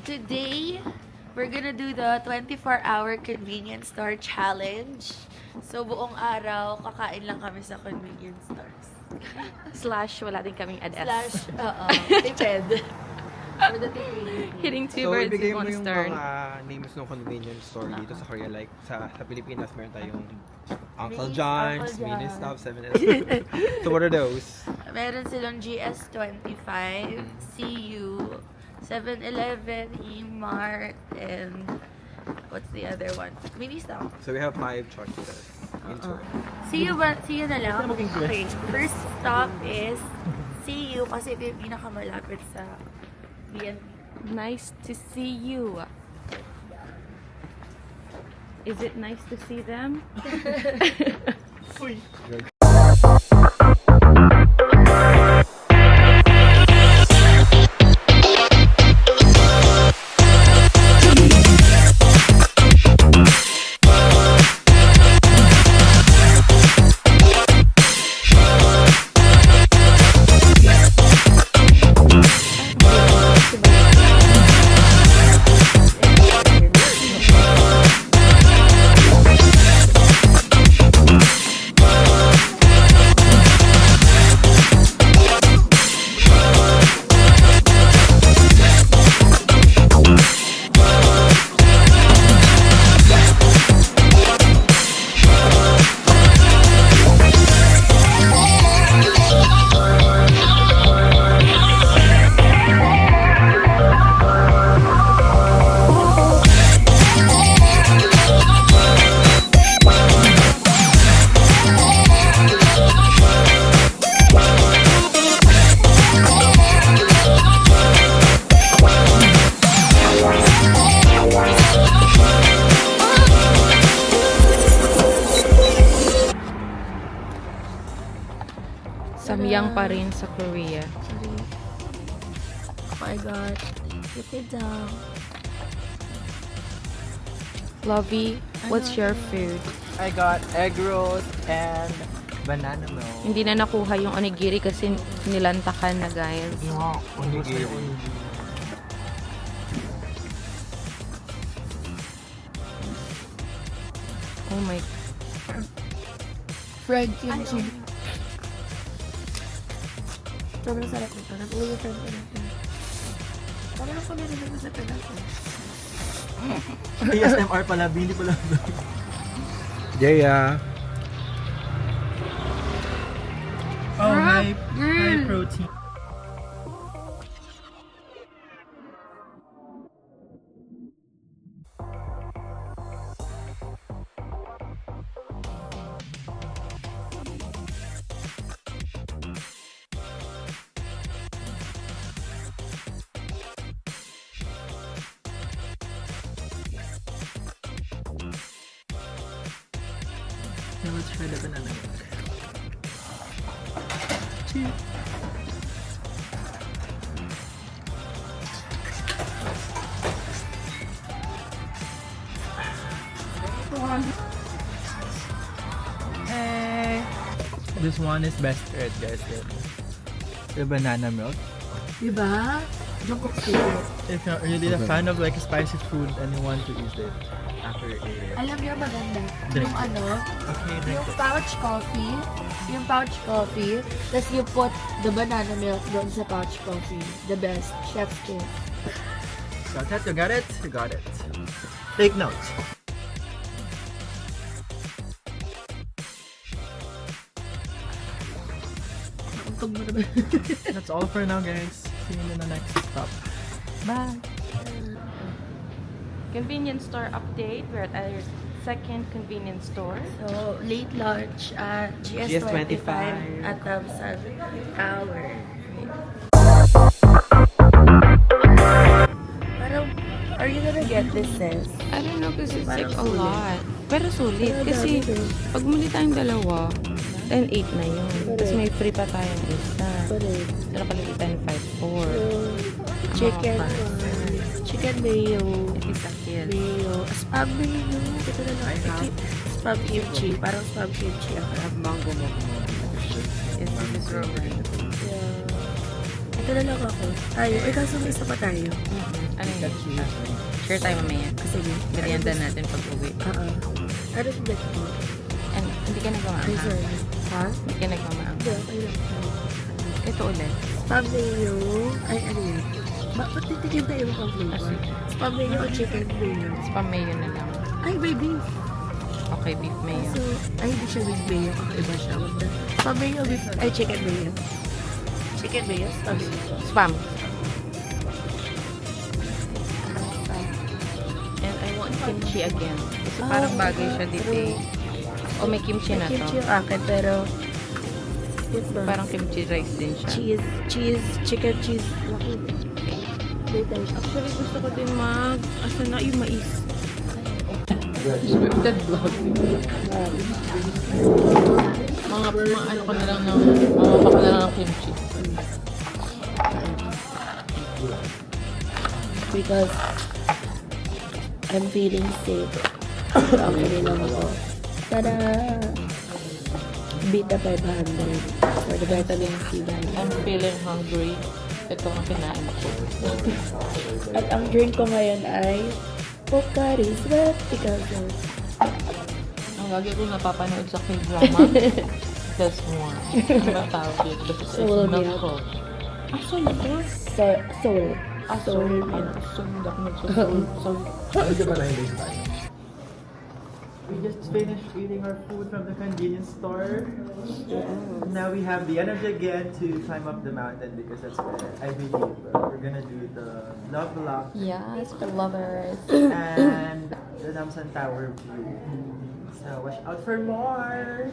Today, we're gonna do the 24-hour convenience store challenge. So, buong araw, kakain lang kami sa convenience stores. Slash, wala din kaming ad-S. Slash, tipid. For the tipid. Hitting two birds ibigay with mo one yung stone. mga names ng convenience store dito sa Korea. Like, sa Pilipinas, meron tayong Uncle Minis, John's, Uncle Mini John's. Stop, 7-Eleven. So, what are those? Meron silang GS25, CU, 7-Eleven, E-Mart, and what's the other one? Mini Stop. So, we have 5 choices. Into CU na lang? Okay. First stop is CU kasi ito yung pinakamalapit sa BNP. Nice to see you. Is it nice to see them? Samyang pa rin sa Korea. Sorry. I got it down. Lovey, what's your food? I got egg rolls and banana milk. Hindi na nakuha yung onigiri kasi nilantakan na, guys. Onigiri. Oh my... Fried kimchi. Sobrang sarap nito. Nag-uwi-friend ko na ito. Parang kami rin naman sa Pinas. ASMR pala, bili pala. Yeah. Oh, high Mm. protein. Now let's try the banana milk. Cheers. Hey! This one is best red, guys. The banana milk. Diba? Yung cooked If you're really a fan of like spicy food and you want to eat it after you eat it. Alam niyo maganda. Drink Yung ano, Okay, drink yung it. pouch coffee, tapos you put the banana milk doon sa pouch coffee. The best. Chef's kiss. Got it? You got it? You got it. Take notes. Untog mo naman. That's all for now, guys. See you in the next stop. Bye. Convenience store update. We're at our second convenience store. So, late lunch at GS25 at Thompson Tower. Parang, are you gonna get this, sis? I don't know kasi it's like Parang a sulit. lot. Pero sulit. Pero Kasi dami din. pag muli tayong dalawa, 10-8 na yun. Tapos may free pa tayong isa. Correct. So nakalagay tayong 5-4. Chicken, chicken mayo. Isa kill. Mayo. Spam mayo. Ito na lang. Spam kimchi. Parang spam kimchi. Ang harap. Mango mo. Yes, this is Roman. Yeah. Ito na lang ako. Tayo. Eh, kaso may isa pa tayo. Ano yun? Share tayo mamaya. Sige. Merienda natin pag uwi. Ano si Black mo? And hindi ka Ay, nagmamaang. sorry. Ha? Hindi ka nagmamaang. Hindi, okay lang. Ito ulit. Spam mayo. Ay, ano yun? Ba't titikin tayo yung flavor? Spam mayo o chicken mayo? Spam mayo na lang. Ay, may beef. Okay, beef mayo. So, ay, hindi siya with mayo. Kakaiba siya. Wag na. Spam mayo with, ay, chicken mayo. Chicken mayo, spam mayo. Spam. And I want kimchi again. Kasi parang bagay siya dito eh. O may kimchi na May kimchi to. yung akin, pero yun ba? Parang kimchi rice din siya. Chicken cheese. Laki. Wait, Actually, gusto ko din asa na yung mais. Scripted vlog. Mga ano ko na lang ng, mga baka na lang ng kimchi. because I'm feeling sick. Okay lang ako. Tada! Beat the 500 for the vitamin C guys. I'm feeling hungry. Ito ang kinain ko. At ang drink ko ngayon ay Pocari Sweat because of Ang lagi ko napapanood sa K-drama. That's one. Ano ba tawag yun? Basta sa Soul milk milk. ko. Soul ito? soul. Soul Soul milk. milk. Soul milk. Soul. We just finished eating our food from the convenience store. Now we have the energy again to climb up the mountain because that's where I believe we're gonna do the Love Lock Yes, for lovers. and the Namsan Tower view. So watch out for more!